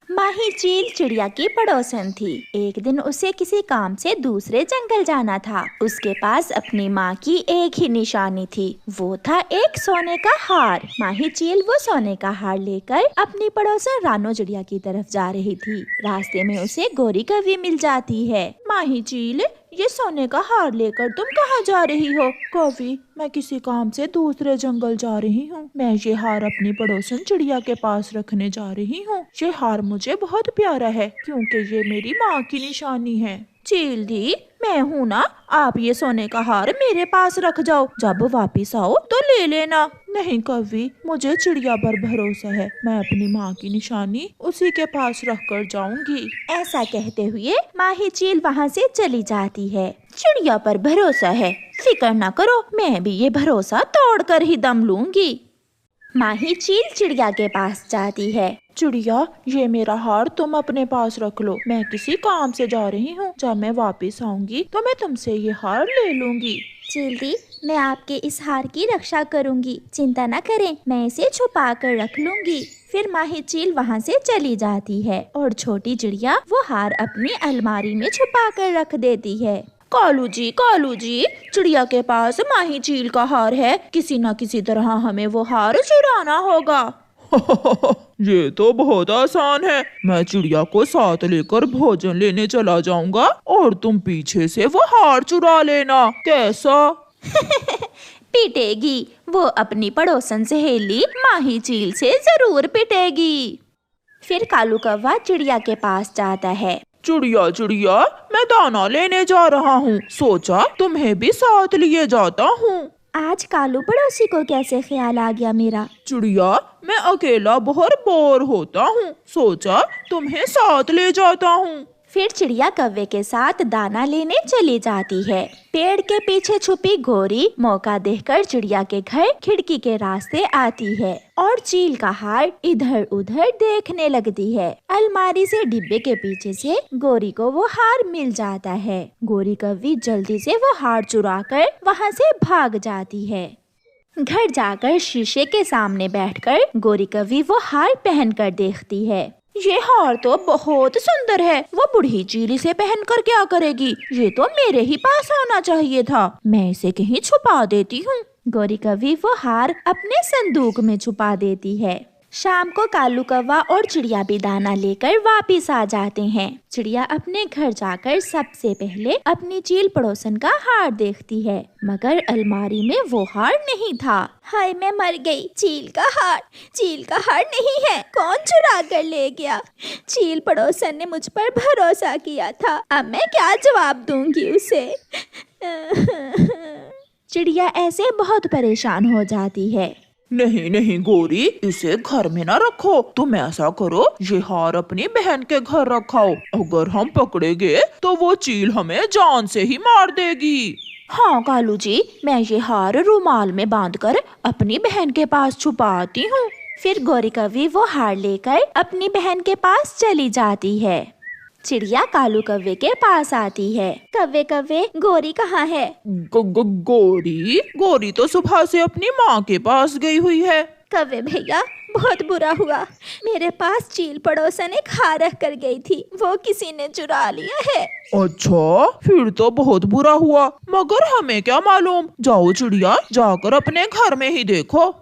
माही चील चिड़िया की पड़ोसन थी। एक दिन उसे किसी काम से दूसरे जंगल जाना था। उसके पास अपनी माँ की एक ही निशानी थी, वो था एक सोने का हार। माही चील वो सोने का हार लेकर अपनी पड़ोसन रानो चिड़िया की तरफ जा रही थी। रास्ते में उसे गोरी कौवी मिल जाती है। माही चील, ये सोने का हार लेकर तुम कहाँ जा रही हो? कौवी, मैं किसी काम से दूसरे जंगल जा रही हूँ। मैं ये हार अपनी पड़ोसन चिड़िया के पास रखने जा रही हूँ। ये हार मुझे बहुत प्यारा है क्योंकि ये मेरी माँ की निशानी है। चील दी, मैं हूँ ना, आप ये सोने का हार मेरे पास रख जाओ, जब वापिस आओ तो ले लेना। नहीं कौवी, मुझे चिड़िया पर भरोसा है। मैं अपनी माँ की निशानी उसी के पास रख कर जाऊंगी। ऐसा कहते हुए माही चील वहाँ से चली जाती है। चिड़िया पर भरोसा है, फिक्र न करो, मैं भी ये भरोसा तोड़ कर ही दम लूंगी। माही चील चिड़िया के पास जाती है। चिड़िया, ये मेरा हार तुम अपने पास रख लो। मैं किसी काम से जा रही हूँ, जब मैं वापस आऊंगी तो मैं तुमसे ये हार ले लूंगी। चील दी, मैं आपके इस हार की रक्षा करूंगी, चिंता न करें, मैं इसे छुपा कर रख लूंगी। फिर माही चील वहाँ से चली जाती है और छोटी चिड़िया वो हार अपनी अलमारी में छुपा कर रख देती है। कालू जी, चिड़िया के पास माही चील का हार है, किसी न किसी तरह हमें वो हार चुराना होगा। ये तो बहुत आसान है। मैं चिड़िया को साथ लेकर भोजन लेने चला जाऊंगा और तुम पीछे से वो हार चुरा लेना। कैसा? पिटेगी, वो अपनी पड़ोसन सहेली माही चील से जरूर पिटेगी। फिर कालू कौवा चिड़िया के पास जाता है। चिड़िया, मैं दाना लेने जा रहा हूँ, सोचा तुम्हें भी साथ लिए जाता हूँ। आज कालू पड़ोसी को कैसे ख्याल आ गया मेरा? चिड़िया, मैं अकेला बहुत बोर होता हूँ, सोचा तुम्हें साथ ले जाता हूँ। फिर चिड़िया कौवे के साथ दाना लेने चली जाती है। पेड़ के पीछे छुपी गोरी मौका देखकर चिड़िया के घर खिड़की के रास्ते आती है और चील का हार इधर उधर देखने लगती है। अलमारी से डिब्बे के पीछे से गोरी को वो हार मिल जाता है। गोरी कौवी जल्दी से वो हार चुराकर वहाँ से भाग जाती है। घर जाकर शीशे के सामने बैठकर गोरी कौवी वो हार पहन कर देखती है। ये हार तो बहुत सुंदर है, वो बूढ़ी चील इसे पहनकर क्या करेगी? ये तो मेरे ही पास होना चाहिए था, मैं इसे कहीं छुपा देती हूँ। गोरी कौवी वो हार अपने संदूक में छुपा देती है। शाम को कालू कौवा और चिड़िया भी दाना लेकर वापिस आ जाते हैं। चिड़िया अपने घर जाकर सबसे पहले अपनी चील पड़ोसन का हार देखती है, मगर अलमारी में वो हार नहीं था। हाय, मैं मर गई, चील का हार नहीं है, कौन चुरा कर ले गया? चील पड़ोसन ने मुझ पर भरोसा किया था, अब मैं क्या जवाब दूंगी उसे? चिड़िया ऐसे बहुत परेशान हो जाती है। नहीं गोरी, इसे घर में ना रखो। तुम ऐसा करो, ये हार अपनी बहन के घर रखाओ। अगर हम पकड़े गए तो वो चील हमें जान से ही मार देगी। हाँ कालू जी, मैं ये हार रुमाल में बांधकर अपनी बहन के पास छुपा आती हूँ। फिर गोरी कौवी वो हार लेकर अपनी बहन के पास चली जाती है। चिड़िया कालू कौवे के पास आती है। कौवे, गोरी कहाँ है? गोरी तो सुबह से अपनी माँ के पास गई हुई है। कौवे भैया, बहुत बुरा हुआ, मेरे पास चील पड़ोसन एक हार रख कर गई थी, वो किसी ने चुरा लिया है। अच्छा, फिर तो बहुत बुरा हुआ, मगर हमें क्या मालूम। जाओ चिड़िया, जाकर अपने घर में ही देखो।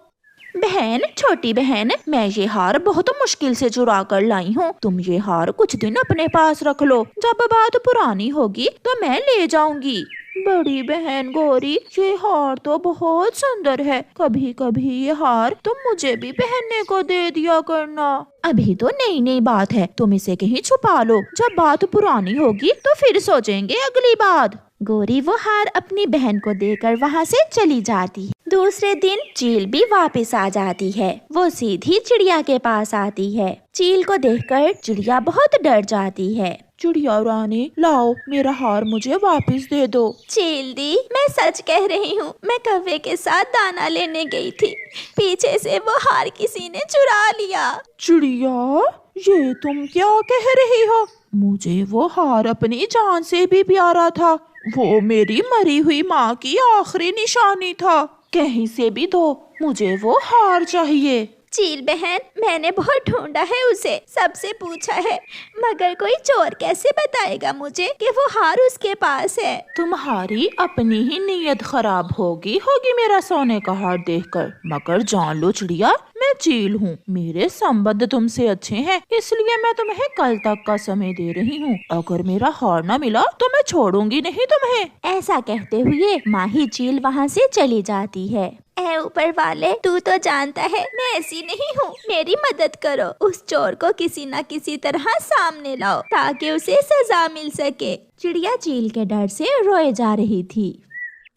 बहन, छोटी बहन, मैं ये हार बहुत मुश्किल से चुरा कर लाई हूँ, तुम ये हार कुछ दिन अपने पास रख लो, जब बात पुरानी होगी तो मैं ले जाऊंगी। बड़ी बहन गोरी, ये हार तो बहुत सुंदर है, कभी कभी ये हार तुम मुझे भी पहनने को दे दिया करना। अभी तो नई बात है, तुम इसे कहीं छुपा लो, जब बात पुरानी होगी तो फिर सोचेंगे अगली बात। गोरी वो हार अपनी बहन को देकर वहाँ से चली जाती है। दूसरे दिन चील भी वापस आ जाती है। वो सीधी चिड़िया के पास आती है। चील को देखकर चिड़िया बहुत डर जाती है। चिड़िया रानी, लाओ मेरा हार मुझे वापस दे दो। चील दी, मैं सच कह रही हूँ, मैं कौवे के साथ दाना लेने गई थी, पीछे से वो हार किसी ने चुरा लिया। चिड़िया, ये तुम क्या कह रही हो? मुझे वो हार अपनी जान से भी प्यारा था, वो मेरी मरी हुई माँ की आखिरी निशानी था। कहीं से भी दो, मुझे वो हार चाहिए। चील बहन, मैंने बहुत ढूंढा है उसे, सबसे पूछा है, मगर कोई चोर कैसे बताएगा मुझे कि वो हार उसके पास है। तुम्हारी अपनी ही नीयत खराब होगी मेरा सोने का हार देखकर। मगर जान लो चिड़िया, मैं चील हूँ, मेरे संबंध तुमसे अच्छे हैं, इसलिए मैं तुम्हें कल तक का समय दे रही हूँ। अगर मेरा हार न मिला तो मैं छोड़ूंगी नहीं तुम्हें। ऐसा कहते हुए माही चील वहाँ से चली जाती है। ऐ ऊपर वाले, तू तो जानता है मैं ऐसी नहीं हूँ, मेरी मदद करो, उस चोर को किसी न किसी तरह सामने लाओ ताकि उसे सजा मिल सके। चिड़िया चील के डर से रोए जा रही थी।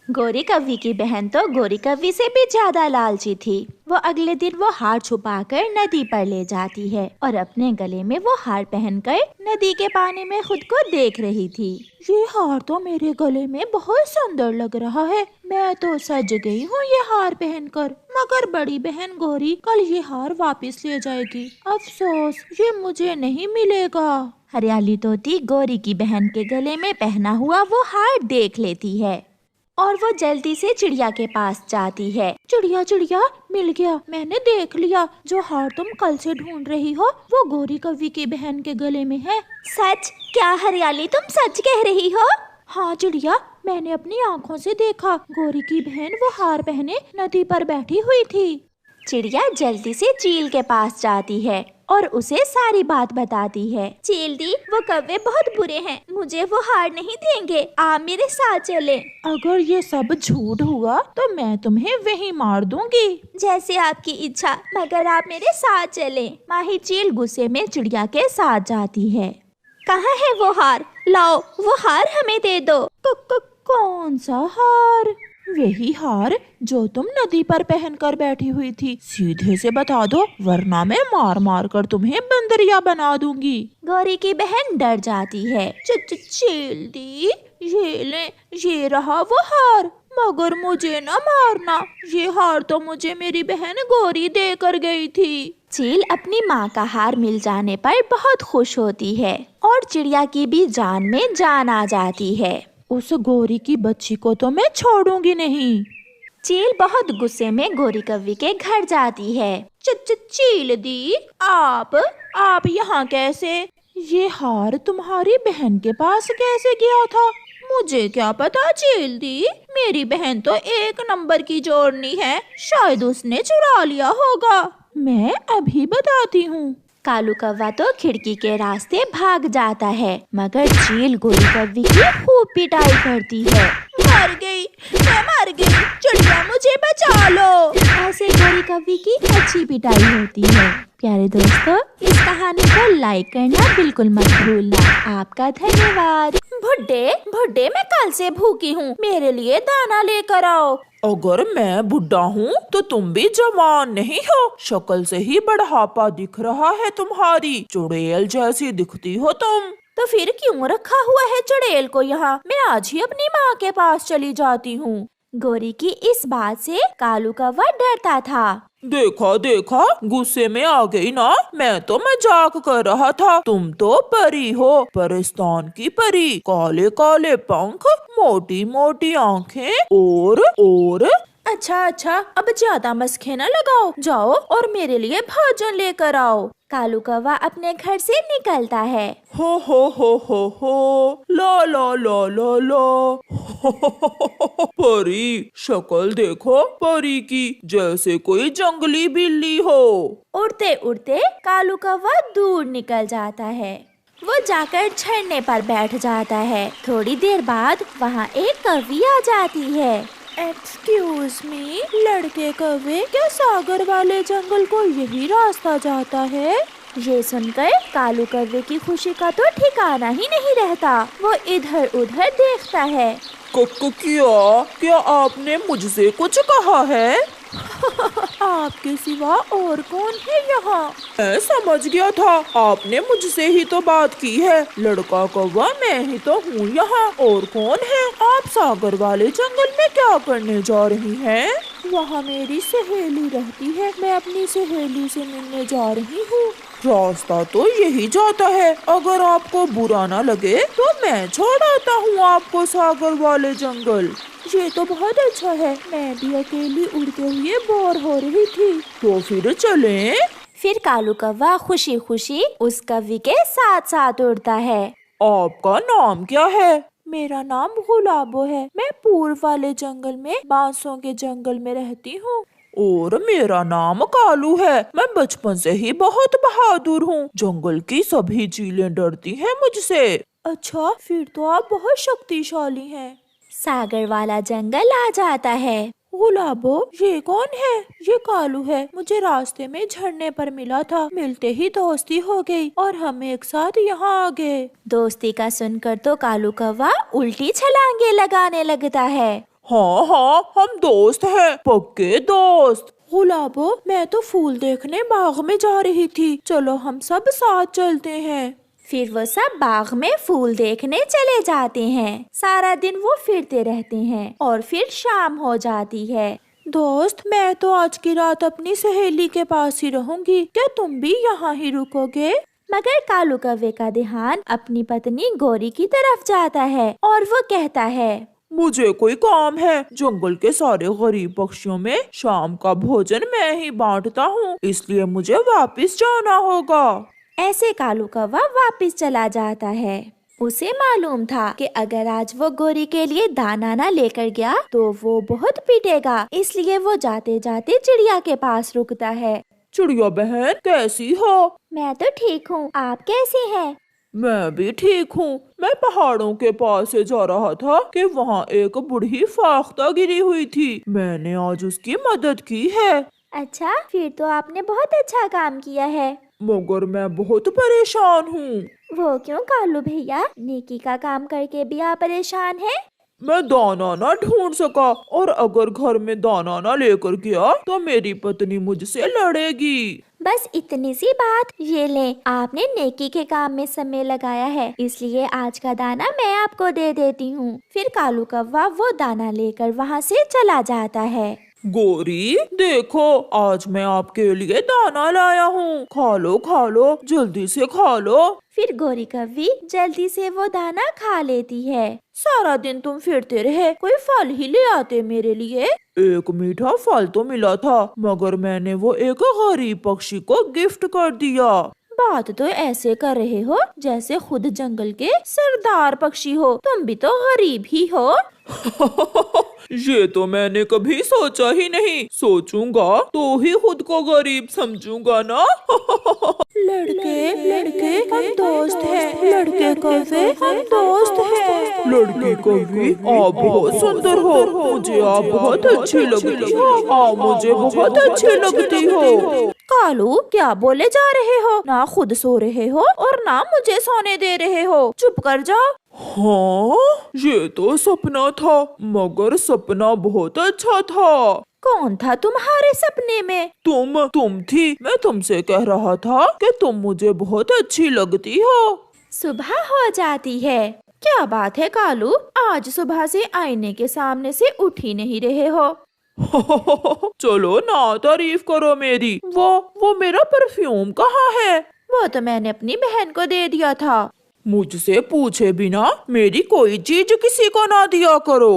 गोरी कव्वी की बहन तो गोरी कव्वी से भी ज्यादा लालची थी। वो अगले दिन वो हार छुपाकर नदी पर ले जाती है और अपने गले में वो हार पहनकर नदी के पानी में खुद को देख रही थी। ये हार तो मेरे गले में बहुत सुंदर लग रहा है, मैं तो सज गई हूँ ये हार पहनकर। मगर बड़ी बहन गोरी कल ये हार वापस ले जाएगी, अफसोस ये मुझे नहीं मिलेगा। हरियाली तोती गोरी की बहन के गले में पहना हुआ वो हार देख लेती है और वो जल्दी से चिड़िया के पास जाती है। चिड़िया चिड़िया, मिल गया, मैंने देख लिया, जो हार तुम कल से ढूंढ रही हो वो गोरी कव्वी की बहन के गले में है। सच? क्या हरियाली, तुम सच कह रही हो? हाँ चिड़िया, मैंने अपनी आँखों से देखा, गोरी की बहन वो हार पहने नदी पर बैठी हुई थी। चिड़िया जल्दी से चील के पास जाती है और उसे सारी बात बताती है। चील दी, वो कौवे बहुत बुरे हैं, मुझे वो हार नहीं देंगे, आप मेरे साथ चलें। अगर ये सब झूठ हुआ तो मैं तुम्हें वहीं मार दूंगी। जैसे आपकी इच्छा, मगर आप मेरे साथ चलें। माही चील गुस्से में चिड़िया के साथ जाती है। कहाँ है वो हार? लाओ, वो हार हमें दे दो। कौन सा हार? वही हार जो तुम नदी पर पहनकर बैठी हुई थी। सीधे से बता दो, वरना मैं मार मार कर तुम्हें बंदरिया बना दूंगी। गौरी की बहन डर जाती है। चील दी, ये ले, ये रहा वो हार, मगर मुझे न मारना, ये हार तो मुझे मेरी बहन गोरी दे कर गई थी। चील अपनी माँ का हार मिल जाने पर बहुत खुश होती है और चिड़िया की भी जान में जान आ जाती है। उस गोरी की बच्ची को तो मैं छोड़ूंगी नहीं। चील बहुत गुस्से में गोरी कव्वी के घर जाती है। चील दी, आप यहाँ कैसे? ये हार तुम्हारी बहन के पास कैसे गया था? मुझे क्या पता चील दी, मेरी बहन तो एक नंबर की जोड़नी है, शायद उसने चुरा लिया होगा। मैं अभी बताती हूँ। कालू कौवा तो खिड़की के रास्ते भाग जाता है, मगर चील गोरी कव्वी की खूब पिटाई करती है। मर गई, मैं मर गई, चिड़िया मुझे बचा लो। ऐसे गोरी कव्वी की अच्छी पिटाई होती है। प्यारे दोस्तों, इस कहानी को लाइक करना बिल्कुल मत भूलना। आपका धन्यवाद। बुड्ढे, मैं कल से भूखी हूँ, मेरे लिए दाना लेकर आओ। अगर मैं बुढ़ा हूँ तो तुम भी जवान नहीं हो, शक्ल से ही बढ़ापा दिख रहा है तुम्हारी, चुड़ैल जैसी दिखती हो तुम। तो फिर क्यों रखा हुआ है चुड़ैल को यहाँ? मैं आज ही अपनी माँ के पास चली जाती हूँ। गोरी की इस बात से कालू कौवा डरता था। देखा, गुस्से में आ गई ना, मैं तो मजाक कर रहा था। तुम तो परी हो, परिस्तान की परी, काले काले पंख, मोटी मोटी आँखें और अच्छा, अब ज्यादा मस्खे न लगाओ, जाओ और मेरे लिए भोजन लेकर आओ। कालू कौवा अपने घर से निकलता है। हो ला परी, शक्ल देखो परी की, जैसे कोई जंगली बिल्ली हो। उड़ते उड़ते कालू कौवा दूर निकल जाता है। वो जाकर झरने पर बैठ जाता है। थोड़ी देर बाद वहाँ एक कौवी आ जाती है। एक्सक्यूज मी, लड़के कौवे, क्या सागर वाले जंगल को यही रास्ता जाता है? ये सुनकर कालू कौवे की खुशी का तो ठिकाना ही नहीं रहता। वो इधर उधर देखता है। क्या आपने मुझसे कुछ कहा है? आपके सिवा और कौन है यहाँ? मैं समझ गया था, आपने मुझसे ही तो बात की है। लड़का कौवा, मैं ही तो हूँ यहाँ, और कौन है? आप सागर वाले जंगल में क्या करने जा रही हैं? वहाँ मेरी सहेली रहती है, मैं अपनी सहेली से मिलने जा रही हूँ। रास्ता तो यही जाता है, अगर आपको बुरा ना लगे तो मैं छोड़ आता हूँ आपको सागर वाले जंगल। ये तो बहुत अच्छा है, मैं भी अकेली उड़ते हुए बोर हो रही थी, तो फिर चलें? फिर कालू कौवा खुशी खुशी उस कौवे के साथ साथ उड़ता है। आपका नाम क्या है? मेरा नाम गुलाबो है, मैं पूर्व वाले जंगल में बांसों के जंगल में रहती हूँ। और मेरा नाम कालू है, मैं बचपन से ही बहुत बहादुर हूँ, जंगल की सभी चीलें डरती हैं मुझसे। अच्छा, फिर तो आप बहुत शक्तिशाली हैं। सागर वाला जंगल आ जाता है। गुलाबो, ये कौन है? ये कालू है, मुझे रास्ते में झरने पर मिला था, मिलते ही दोस्ती हो गई और हम एक साथ यहाँ आ गए। दोस्ती का सुनकर तो कालू कौवा उल्टी छलांगे लगाने लगता है। हाँ हाँ, हम दोस्त हैं, पक्के दोस्त। गुलाबो, मैं तो फूल देखने बाग में जा रही थी, चलो हम सब साथ चलते हैं। फिर वो सब बाग में फूल देखने चले जाते हैं। सारा दिन वो फिरते रहते हैं और फिर शाम हो जाती है। दोस्त, मैं तो आज की रात अपनी सहेली के पास ही रहूंगी, क्या तुम भी यहाँ ही रुकोगे? मगर कालू कौवे का ध्यान अपनी पत्नी गोरी की तरफ जाता है और वो कहता है, मुझे कोई काम है, जंगल के सारे गरीब पक्षियों में शाम का भोजन मैं ही बांटता हूँ, इसलिए मुझे वापस जाना होगा। ऐसे कालू कौवा वापस चला जाता है। उसे मालूम था कि अगर आज वो गोरी के लिए दाना न लेकर गया तो वो बहुत पीटेगा, इसलिए वो जाते जाते चिड़िया के पास रुकता है। चिड़िया बहन, कैसी हो? मैं तो ठीक हूँ, आप कैसे हैं? मैं भी ठीक हूँ। मैं पहाड़ों के पास से जा रहा था कि वहाँ एक बूढ़ी फाख्ता गिरी हुई थी, मैंने आज उसकी मदद की है। अच्छा, फिर तो आपने बहुत अच्छा काम किया है। मगर मैं बहुत परेशान हूँ। वो क्यों कालू भैया, नेकी का काम करके भी आप परेशान हैं? मैं दाना ना ढूंढ सका, और अगर घर में दाना ना लेकर गया तो मेरी पत्नी मुझसे लड़ेगी। बस इतनी सी बात, ये ले, आपने नेकी के काम में समय लगाया है, इसलिए आज का दाना मैं आपको दे देती हूँ। फिर कालू कौवा वो दाना लेकर वहाँ से चला जाता है। गोरी, देखो, आज मैं आपके लिए दाना लाया हूँ, खा लो, जल्दी से खा लो। फिर गोरी कौवी जल्दी से वो दाना खा लेती है। सारा दिन तुम फिरते रहे, कोई फल ही ले आते मेरे लिए। एक मीठा फल तो मिला था, मगर मैंने वो एक गरीब पक्षी को गिफ्ट कर दिया। बात तो ऐसे कर रहे हो जैसे खुद जंगल के सरदार पक्षी हो, तुम भी तो गरीब ही हो। ये तो मैंने कभी सोचा ही नहीं, सोचूंगा तो ही खुद को गरीब समझूंगा ना। लड़के हम दोस्त हैं, लड़के कौवे हम दोस्त हैं। लड़की कौवी, आप बहुत सुंदर हो, मुझे आप बहुत अच्छी लगती हो, आप मुझे बहुत अच्छी लगती हो। कालू, क्या बोले जा रहे हो? ना खुद सो रहे हो और ना मुझे सोने दे रहे हो, चुप कर जाओ। हाँ, ये तो सपना था, मगर सपना बहुत अच्छा था। कौन था तुम्हारे सपने में? तुम थी। मैं तुमसे कह रहा था कि तुम मुझे बहुत अच्छी लगती हो। सुबह हो जाती है। क्या बात है कालू, आज सुबह से आईने के सामने से उठ ही नहीं रहे हो। चलो ना तारीफ करो मेरी। वो मेरा परफ्यूम कहाँ है? वो तो मैंने अपनी बहन को दे दिया था। मुझसे पूछे बिना मेरी कोई चीज किसी को ना दिया करो।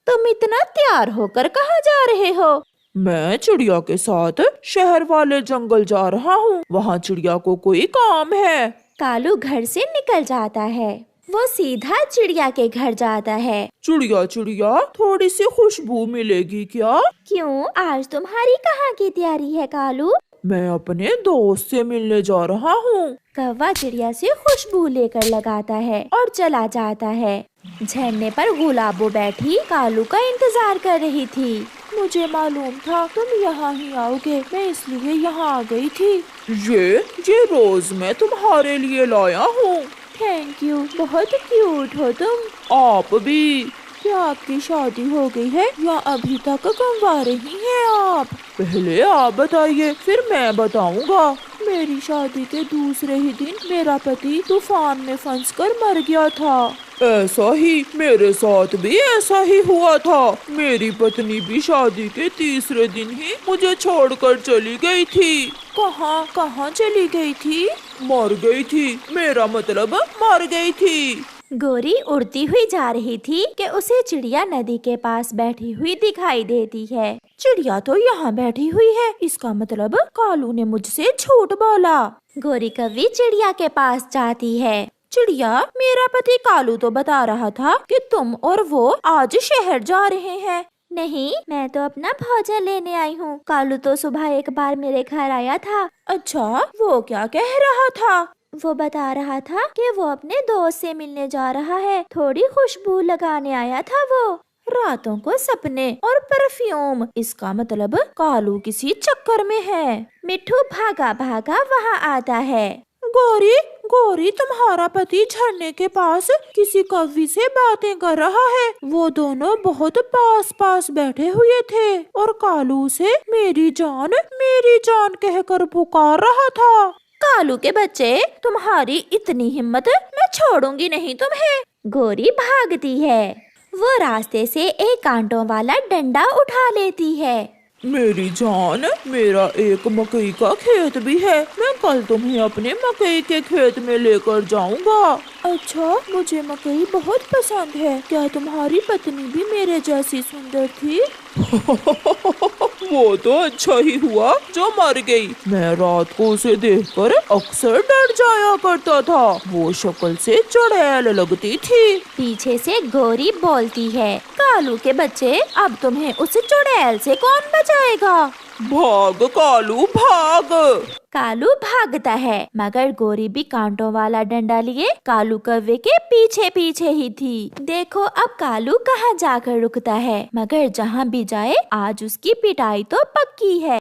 तुम इतना तैयार होकर कहाँ जा रहे हो? मैं चिड़िया के साथ शहर वाले जंगल जा रहा हूँ, वहाँ चिड़िया को कोई काम है। कालू घर से निकल जाता है। वो सीधा चिड़िया के घर जाता है। चिड़िया, थोड़ी सी खुशबू मिलेगी क्या? क्यों, आज तुम्हारी कहाँ की तैयारी है कालू? मैं अपने दोस्त से मिलने जा रहा हूँ। कौवा चिड़िया से खुशबू लेकर लगाता है और चला जाता है। झरने पर गुलाबो बैठी कालू का इंतजार कर रही थी। मुझे मालूम था तुम यहाँ ही आओगे, मैं इसलिए यहाँ आ गई थी। ये रोज मैं तुम्हारे लिए लाया हूँ। थैंक यू, बहुत क्यूट हो तुम। आप भी। क्या आपकी शादी हो गई है या अभी तक कुंवारे ही हैं आप? पहले आप बताइए, फिर मैं बताऊंगा। मेरी शादी के दूसरे ही दिन मेरा पति तूफान में फंसकर मर गया था। ऐसा ही मेरे साथ भी ऐसा ही हुआ था। मेरी पत्नी भी शादी के तीसरे दिन ही मुझे छोड़कर चली गई थी। कहाँ कहाँ चली गई थी? मर गई थी, मेरा मतलब मर गई थी। गोरी उड़ती हुई जा रही थी कि उसे चिड़िया नदी के पास बैठी हुई दिखाई देती है। चिड़िया तो यहाँ बैठी हुई है, इसका मतलब कालू ने मुझसे झूठ बोला। गोरी कौवी चिड़िया के पास जाती है। चिड़िया, मेरा पति कालू तो बता रहा था कि तुम और वो आज शहर जा रहे हैं। नहीं, मैं तो अपना भोजन लेने आई हूँ। कालू तो सुबह एक बार मेरे घर आया था। अच्छा, वो क्या कह रहा था? वो बता रहा था कि वो अपने दोस्त से मिलने जा रहा है। थोड़ी खुशबू लगाने आया था वो। रातों को सपने और परफ्यूम, इसका मतलब कालू किसी चक्कर में है। मिट्ठू भागा भागा वहाँ आता है। गोरी, गोरी, तुम्हारा पति झरने के पास किसी कौवी से बातें कर रहा है। वो दोनों बहुत पास पास बैठे हुए थे और कालू से मेरी जान कहकर पुकार रहा था। कालू के बच्चे, तुम्हारी इतनी हिम्मत, मैं छोड़ूंगी नहीं तुम्हें। गोरी भागती है। वो रास्ते से एक कांटों वाला डंडा उठा लेती है। मेरी जान, मेरा एक मकई का खेत भी है। मैं कल तुम्हें अपने मकई के खेत में लेकर जाऊंगा। अच्छा, मुझे मकई बहुत पसंद है। क्या तुम्हारी पत्नी भी मेरे जैसी सुंदर थी? वो तो अच्छा ही हुआ जो मर गई। मैं रात को उसे देखकर अक्सर डर जाया करता था। वो शक्ल से चुड़ैल लगती थी। पीछे से गोरी बोलती है, कालू के बच्चे, अब तुम्हें उस चुड़ैल से कौन बचाएगा? भाग कालू, भाग। कालू भागता है, मगर गोरी भी कांटों वाला डंडा लिए कालू कौवे के पीछे पीछे ही थी। देखो अब कालू कहाँ जाकर रुकता है, मगर जहाँ भी जाए आज उसकी पिटाई तो पक्की है।